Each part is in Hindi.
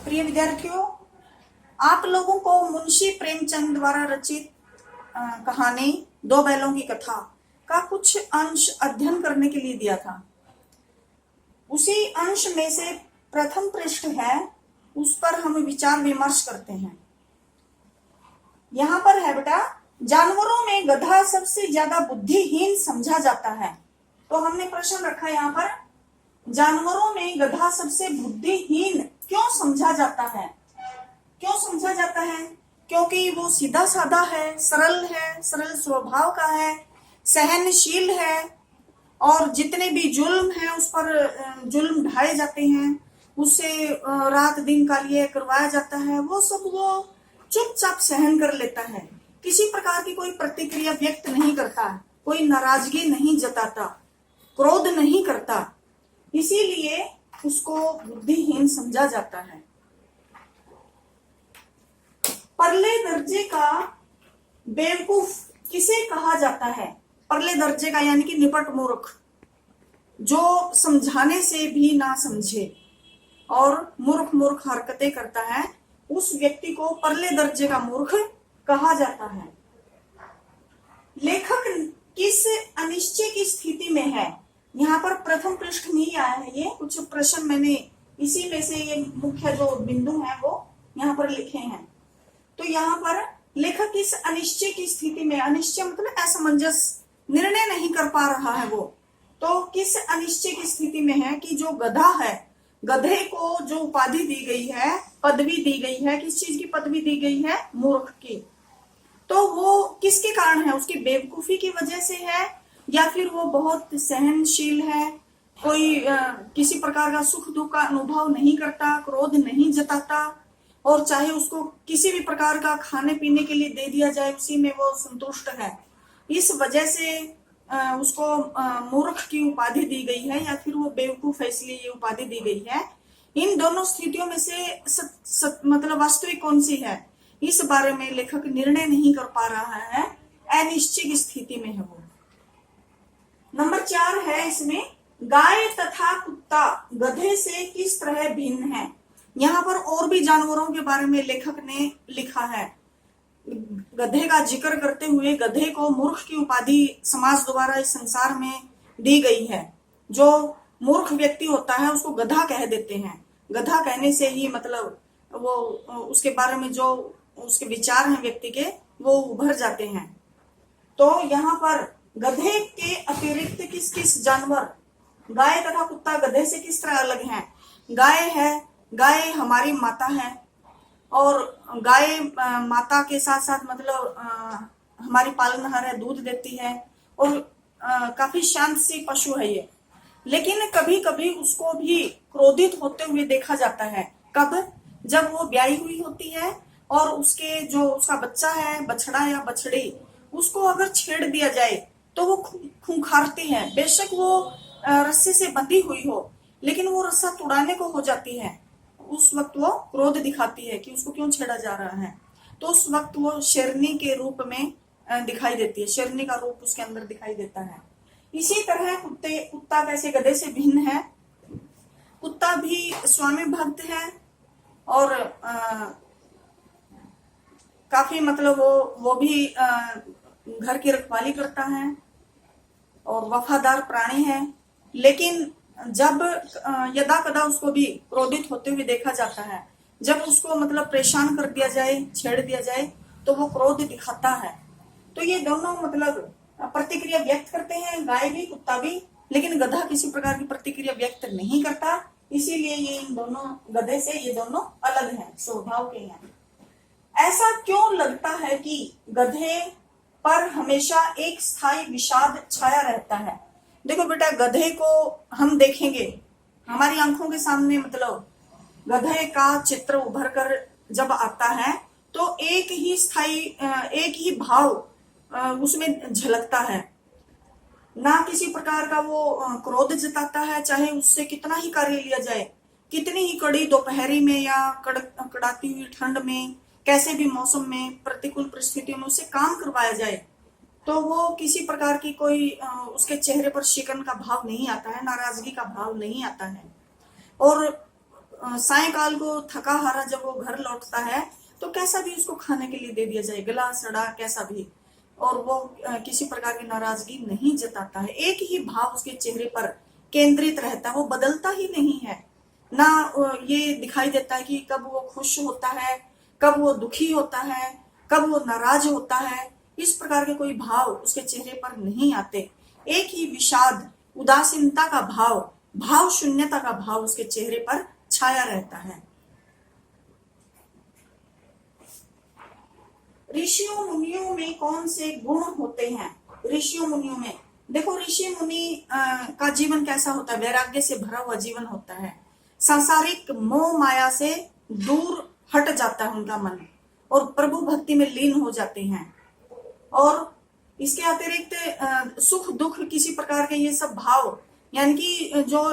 प्रिय विद्यार्थियों, आप लोगों को मुंशी प्रेमचंद द्वारा रचित कहानी दो बैलों की कथा का कुछ अंश अध्ययन करने के लिए दिया था। उसी अंश में से प्रथम पृष्ठ है, उस पर हम विचार विमर्श करते हैं। यहाँ पर है बेटा, जानवरों में गधा सबसे ज्यादा बुद्धिहीन समझा जाता है। तो हमने प्रश्न रखा यहाँ पर, जानवरों में गधा सबसे बुद्धिहीन क्यों समझा जाता है? क्यों समझा जाता है? क्योंकि वो सीधा साधा है, सरल स्वभाव का है, सहनशील है, और जितने भी जुल्म है उस पर जुल्म ढाए जाते हैं, उससे रात दिन का लिए करवाया जाता है, वो सब वो चुपचाप सहन कर लेता है। किसी प्रकार की कोई प्रतिक्रिया व्यक्त नहीं करता, कोई नाराजगी नहीं जताता, क्रोध नहीं करता, इसीलिए उसको बुद्धिहीन समझा जाता है। परले दर्जे का बेवकूफ किसे कहा जाता है? परले दर्जे का यानी कि निपट मूर्ख, जो समझाने से भी ना समझे और मूर्ख हरकतें करता है, उस व्यक्ति को परले दर्जे का मूर्ख कहा जाता है। लेखक किस अनिश्चय की स्थिति में है? यहाँ पर प्रथम पृष्ठ में ही आया है, ये कुछ प्रश्न मैंने इसी में से ये मुख्य जो बिंदु है वो यहाँ पर लिखे हैं। तो यहाँ पर लेखक किस अनिश्चय की स्थिति में, अनिश्चय मतलब असमंजस, निर्णय नहीं कर पा रहा है वो, तो किस अनिश्चय की स्थिति में है कि जो गधा है, गधे को जो उपाधि दी गई है, पदवी दी गई है, किस चीज की पदवी दी गई है? मूर्ख की। तो वो किसके कारण है? उसकी बेवकूफी की वजह से है, या फिर वो बहुत सहनशील है, कोई किसी प्रकार का सुख दुख का अनुभव नहीं करता, क्रोध नहीं जताता, और चाहे उसको किसी भी प्रकार का खाने पीने के लिए दे दिया जाए उसी में वो संतुष्ट है, इस वजह से उसको मूर्ख की उपाधि दी गई है, या फिर वो बेवकूफ है इसलिए ये उपाधि दी गई है। इन दोनों स्थितियों में से मतलब वास्तविक कौन सी है, इस बारे में लेखक निर्णय नहीं कर पा रहा है, अनिश्चित स्थिति में है वो। नंबर 4 है इसमें, गाय तथा कुत्ता गधे से किस तरह भिन्न है? यहाँ पर और भी जानवरों के बारे में लेखक ने लिखा है। गधे का जिक्र करते हुए गधे को मूर्ख की उपाधि समाज द्वारा इस संसार में दी गई है। जो मूर्ख व्यक्ति होता है उसको गधा कह देते हैं। गधा कहने से ही मतलब वो उसके बारे में जो उसके विचार हैं व्यक्ति के, वो उभर जाते हैं। तो यहाँ पर गधे के अतिरिक्त किस किस जानवर, गाय तथा कुत्ता गधे से किस तरह अलग हैं? गाय है, गाय हमारी माता है, और गाय माता के साथ साथ मतलब हमारी पालनहार है, दूध देती है, और काफी शांत सी पशु है ये। लेकिन कभी कभी उसको भी क्रोधित होते हुए देखा जाता है। कब? जब वो ब्याही हुई होती है और उसके जो उसका बच्चा है, बछड़ा या बछड़ी, उसको अगर छेड़ दिया जाए तो वो खूंखारती है। बेशक वो रस्से से बंधी हुई हो, लेकिन वो रस्सा तुड़ाने को हो जाती है। उस वक्त वो क्रोध दिखाती है कि उसको क्यों छेड़ा जा रहा है, तो उस वक्त वो शेरनी के रूप में दिखाई देती है, शेरनी का रूप उसके अंदर दिखाई देता है। इसी तरह कुत्ता कैसे गधे से भिन्न है? कुत्ता भी स्वामी भक्त है, और काफी मतलब वो भी घर की रखवाली करता है और वफादार प्राणी है। लेकिन जब यदा कदा उसको भी क्रोधित होते हुए देखा जाता है, जब उसको मतलब परेशान कर दिया जाए, छेड़ दिया जाए, तो वो क्रोध दिखाता है। तो ये दोनों मतलब प्रतिक्रिया व्यक्त करते हैं, गाय भी कुत्ता भी, लेकिन गधा किसी प्रकार की प्रतिक्रिया व्यक्त नहीं करता, इसीलिए ये इन दोनों गधे से ये दोनों अलग हैं, स्वभाव के हैं। ऐसा क्यों लगता है कि गधे पर हमेशा एक स्थायी विषाद छाया रहता है? देखो बेटा, गधे को हम देखेंगे, हमारी आंखों के सामने मतलब गधे का चित्र उभर कर जब आता है तो एक ही स्थायी, एक ही भाव उसमें झलकता है। ना किसी प्रकार का वो क्रोध जताता है, चाहे उससे कितना ही कार्य लिया जाए, कितनी ही कड़ी दोपहरी में या कड़ाती हुई ठंड में, कैसे भी मौसम में, प्रतिकूल परिस्थितियों में उससे काम करवाया जाए, तो वो किसी प्रकार की कोई उसके चेहरे पर शिकन का भाव नहीं आता है, नाराजगी का भाव नहीं आता है। और सायकाल को थका हारा जब वो घर लौटता है तो कैसा भी उसको खाने के लिए दे दिया जाए, गला सड़ा कैसा भी, और वो किसी प्रकार की नाराजगी नहीं जताता है। एक ही भाव उसके चेहरे पर केंद्रित रहता है, वो बदलता ही नहीं है ना। ये दिखाई देता है कि कब वो खुश होता है, कब वो दुखी होता है, कब वो नाराज होता है। इस प्रकार के कोई भाव उसके चेहरे पर नहीं आते। एक ही विषाद, उदासीनता का भाव, भाव शून्यता का भाव उसके चेहरे पर छाया रहता है। ऋषियों मुनियों में कौन से गुण होते हैं? ऋषियों मुनियों में देखो, ऋषि मुनि का जीवन कैसा होता है? वैराग्य से भरा हुआ जीवन होता है। सांसारिक मोह माया से दूर हट जाता है उनका मन और प्रभु भक्ति में लीन हो जाते हैं। और इसके अतिरिक्त सुख दुख किसी प्रकार के ये सब भाव, यानी कि जो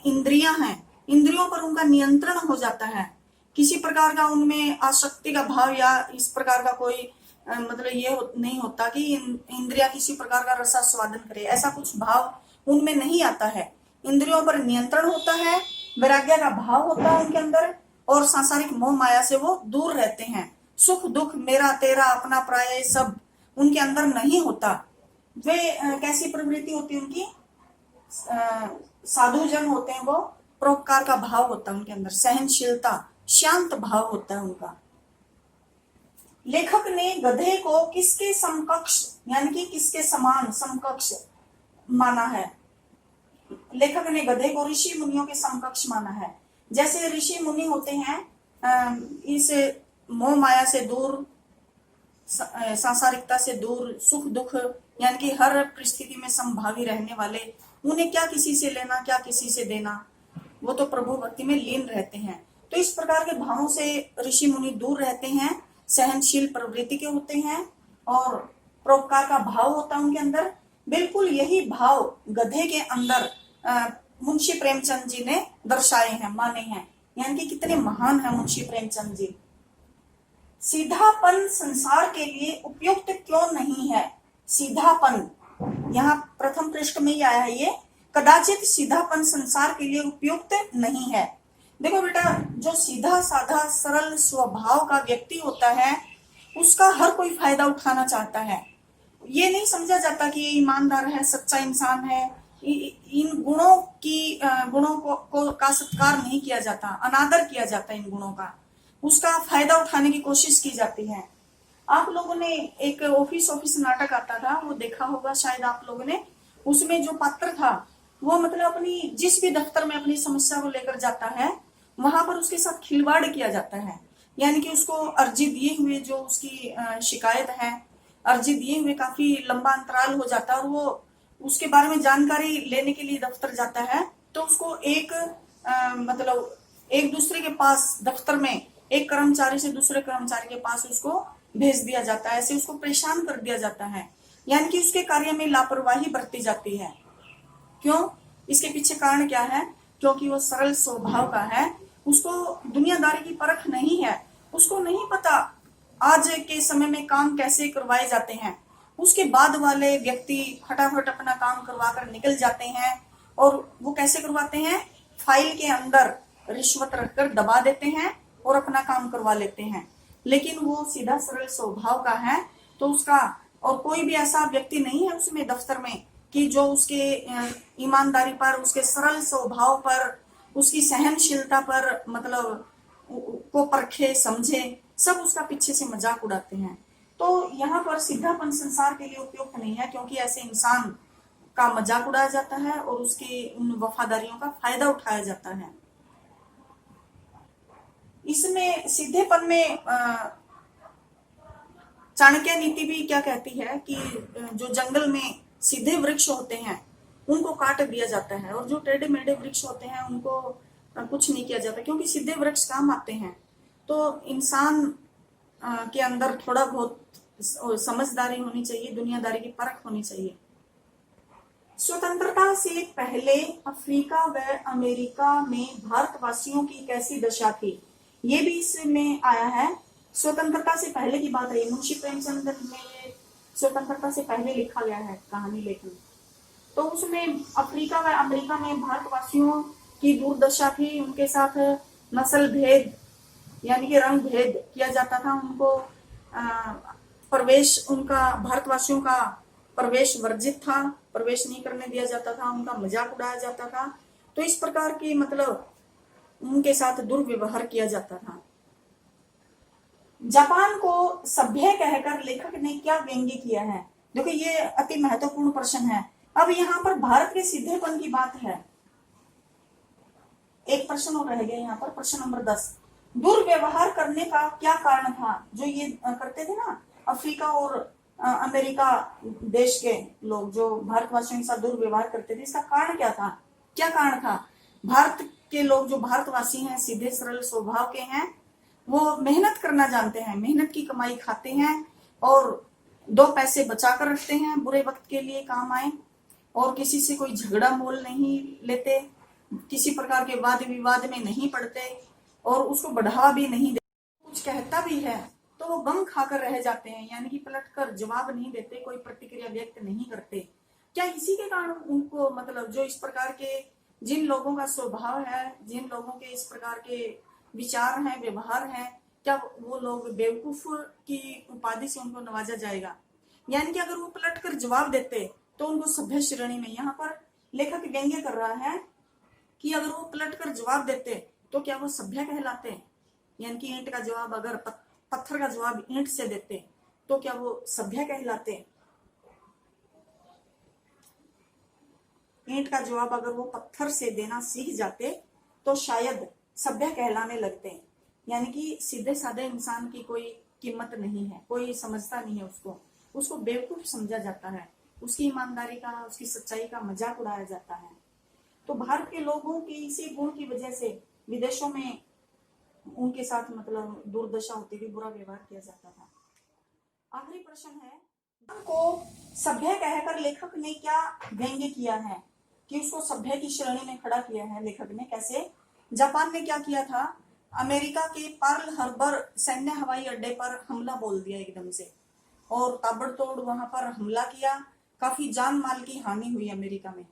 इंद्रियां हैं, इंद्रियों पर उनका नियंत्रण हो जाता है। किसी प्रकार का उनमें आसक्ति का भाव या इस प्रकार का कोई मतलब ये नहीं होता कि इंद्रिया किसी प्रकार का रसास्वादन करे, ऐसा कुछ भाव उनमें नहीं आता है। इंद्रियों पर नियंत्रण होता है, वैराग्य का भाव होता है उनके अंदर, और सांसारिक मोह माया से वो दूर रहते हैं। सुख दुख, मेरा तेरा, अपना पराया, सब उनके अंदर नहीं होता। वे कैसी प्रवृत्ति होती है उनकी? साधु जन होते हैं, वो परोपकार का भाव होता है उनके अंदर, सहनशीलता, शांत भाव होता है उनका। लेखक ने गधे को किसके समकक्ष, यानी कि किसके समान, समकक्ष माना है? लेखक ने गधे को ऋषि मुनियों के समकक्ष माना है। जैसे ऋषि मुनि होते हैं इस मोह माया से दूर, सांसारिकता से दूर, सुख दुख यानी कि हर परिस्थिति में समभावी रहने वाले, उन्हें क्या किसी से लेना, क्या किसी से देना, वो तो प्रभु भक्ति में लीन रहते हैं। तो इस प्रकार के भावों से ऋषि मुनि दूर रहते हैं, सहनशील प्रवृत्ति के होते हैं और परोपकार का भाव होता है उनके अंदर। बिल्कुल यही भाव गधे के अंदर मुंशी प्रेमचंद जी ने दर्शाए हैं, माने हैं, यानी कि कितने महान है मुंशी प्रेमचंद जी। सीधापन संसार के लिए उपयुक्त क्यों नहीं है? सीधापन, यहाँ प्रथम पृष्ठ में ही आया है ये, कदाचित सीधापन संसार के लिए उपयुक्त नहीं है। देखो बेटा, जो सीधा साधा सरल स्वभाव का व्यक्ति होता है उसका हर कोई फायदा उठाना चाहता है। ये नहीं समझा जाता कि ये ईमानदार है, सच्चा इंसान है। इन गुणों को का सत्कार नहीं किया जाता, अनादर किया जाता है इन गुणों का, उसका फायदा उठाने की कोशिश की जाती है। आप लोगों ने एक ऑफिस नाटक आता था, वो देखा होगा शायद आप लोगों ने। उसमें जो पात्र था वो मतलब अपनी जिस भी दफ्तर में अपनी समस्या को लेकर जाता है वहां पर उसके साथ खिलवाड़ किया जाता है। यानी कि उसको अर्जी दिए हुए जो उसकी शिकायत है, अर्जी दिए हुए काफी लंबा अंतराल हो जाता है और वो उसके बारे में जानकारी लेने के लिए दफ्तर जाता है, तो उसको मतलब एक दूसरे के पास, दफ्तर में एक कर्मचारी से दूसरे कर्मचारी के पास उसको भेज दिया जाता है, ऐसे उसको परेशान कर दिया जाता है। यानी कि उसके कार्य में लापरवाही बरती जाती है। क्यों? इसके पीछे कारण क्या है? क्योंकि वो सरल स्वभाव का है, उसको दुनियादारी की परख नहीं है, उसको नहीं पता आज के समय में काम कैसे करवाए जाते हैं। उसके बाद वाले व्यक्ति फटाफट अपना काम करवा कर निकल जाते हैं, और वो कैसे करवाते हैं? फाइल के अंदर रिश्वत रखकर दबा देते हैं और अपना काम करवा लेते हैं। लेकिन वो सीधा सरल स्वभाव का है, तो उसका, और कोई भी ऐसा व्यक्ति नहीं है उसमें दफ्तर में कि जो उसके ईमानदारी पर, उसके सरल स्वभाव पर, उसकी सहनशीलता पर मतलब को परखे, समझे। सब उसका पीछे से मजाक उड़ाते हैं। तो यहाँ पर सीधापन संसार के लिए उपयुक्त नहीं है, क्योंकि ऐसे इंसान का मजाक उड़ाया जाता है और उसकी उन वफादारियों का फायदा उठाया जाता है। इसमें सीधेपन में चाणक्य नीति भी क्या कहती है कि जो जंगल में सीधे वृक्ष होते हैं उनको काट दिया जाता है, और जो टेढ़े मेढ़े वृक्ष होते हैं उनको कुछ नहीं किया जाता, क्योंकि सीधे वृक्ष काम आते हैं। तो इंसान के अंदर थोड़ा बहुत समझदारी होनी चाहिए, दुनियादारी की परख होनी चाहिए। स्वतंत्रता से पहले अफ्रीका व अमेरिका में भारतवासियों की कैसी दशा थी? ये भी इसमें आया है। स्वतंत्रता से पहले की बात है, मुंशी प्रेमचंद में ये स्वतंत्रता से पहले लिखा गया है कहानी लेखन। तो उसमें अफ्रीका व अमेरिका में भारतवासियों की दुर्दशा थी, उनके साथ नस्ल भेद यानी कि रंग भेद किया जाता था, उनको प्रवेश, उनका भारतवासियों का प्रवेश वर्जित था, प्रवेश नहीं करने दिया जाता था, उनका मजाक उड़ाया जाता था। तो इस प्रकार की मतलब उनके साथ दुर्व्यवहार किया जाता था। जापान को सभ्य कहकर लेखक ने क्या व्यंग्य किया है? देखो ये अति महत्वपूर्ण प्रश्न है। अब यहाँ पर भारत के सीधेपन की बात है। एक प्रश्न और रह गया यहाँ पर, प्रश्न नंबर 10। दुर्व्यवहार करने का क्या कारण था? जो ये करते थे ना अफ्रीका और अमेरिका देश के लोग, जो भारतवासियों के साथ दुर्व्यवहार करते थे, इसका कारण क्या था? क्या कारण था? भारत के लोग, जो भारतवासी हैं, सीधे सरल स्वभाव के हैं, वो मेहनत करना जानते हैं, मेहनत की कमाई खाते हैं और 2 पैसे बचा कर रखते हैं, बुरे वक्त के लिए काम आए, और किसी से कोई झगड़ा मोल नहीं लेते, किसी प्रकार के वाद विवाद में नहीं पड़ते और उसको बढ़ावा भी नहीं देते। कुछ कहता भी है तो वो गम खाकर रह जाते हैं, यानी कि पलट कर जवाब नहीं देते, कोई प्रतिक्रिया व्यक्त नहीं करते। क्या इसी के कारण उनको मतलब जो इस प्रकार के जिन लोगों का स्वभाव है, जिन लोगों के इस प्रकार के विचार हैं, व्यवहार हैं, क्या वो लोग बेवकूफ की उपाधि से उनको नवाजा जाएगा? यानी कि अगर वो पलट कर जवाब देते तो उनको सभ्य श्रेणी में, यहाँ पर लेखक व्यंग्य कर रहा है कि अगर वो पलट कर जवाब देते तो क्या वो सभ्य कहलाते? यानी कि ईंट का जवाब अगर पत्थर का जवाब ईंट से देते तो क्या वो सभ्य कहलाते? ईंट का जवाब अगर वो पत्थर से देना सीख जाते तो शायद सभ्य कहलाने लगते। यानी कि सीधे साधे इंसान की कोई कीमत नहीं है, कोई समझता नहीं है उसको, उसको बेवकूफ समझा जाता है, उसकी ईमानदारी का, उसकी सच्चाई का मजाक उड़ाया जाता है। तो भारत के लोगों की इसी गुण की वजह से विदेशों में उनके साथ मतलब दुर्दशा होती थी, बुरा व्यवहार किया जाता था। आखिरी प्रश्न है, को सभ्य कहकर लेखक ने क्या व्यंग्य किया है कि उसको सभ्य की श्रेणी में खड़ा किया है लेखक ने? कैसे? जापान ने क्या किया था, अमेरिका के पर्ल हार्बर सैन्य हवाई अड्डे पर हमला बोल दिया एकदम से, और ताबड़तोड़ वहां पर हमला किया, काफी जान माल की हानि हुई अमेरिका में।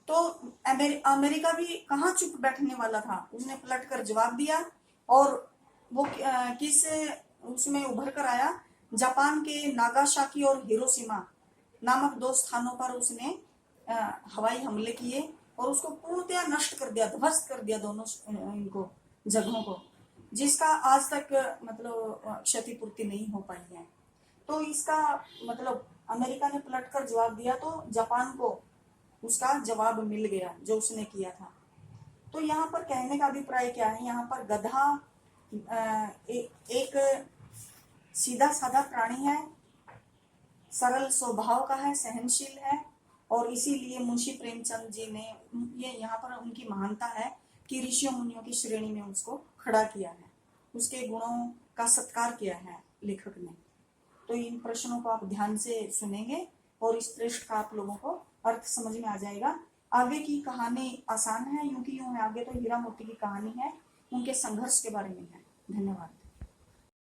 तो अमेरिका भी कहाँ चुप बैठने वाला था, उसने पलट कर जवाब दिया और वो किस उसमें उभर कर आया, जापान के नागासाकी और हिरोशिमा नामक 2 स्थानों पर उसने हवाई हमले किए और उसको पूर्णतया नष्ट कर दिया, ध्वस्त कर दिया दोनों इनको जगहों को, जिसका आज तक मतलब क्षतिपूर्ति नहीं हो पाई है। तो इसका मतलब अमेरिका ने पलटकर जवाब दिया तो जापान को उसका जवाब मिल गया जो उसने किया था। तो यहाँ पर कहने का अभिप्राय क्या है, यहाँ पर गधा एक सीधा साधा प्राणी है, सरल स्वभाव का है, सहनशील है, और इसीलिए मुंशी प्रेमचंद जी ने ये यहाँ पर उनकी महानता है कि ऋषियों मुनियों की श्रेणी में उसको खड़ा किया है, उसके गुणों का सत्कार किया है लेखक ने। तो इन प्रश्नों को आप ध्यान से सुनेंगे और इस पृष्ठ का आप लोगों को अर्थ समझ में आ जाएगा। आगे की कहानी आसान है, यूं की यूं है, आगे तो हीरा मोती की कहानी है, उनके संघर्ष के बारे में है। धन्यवाद।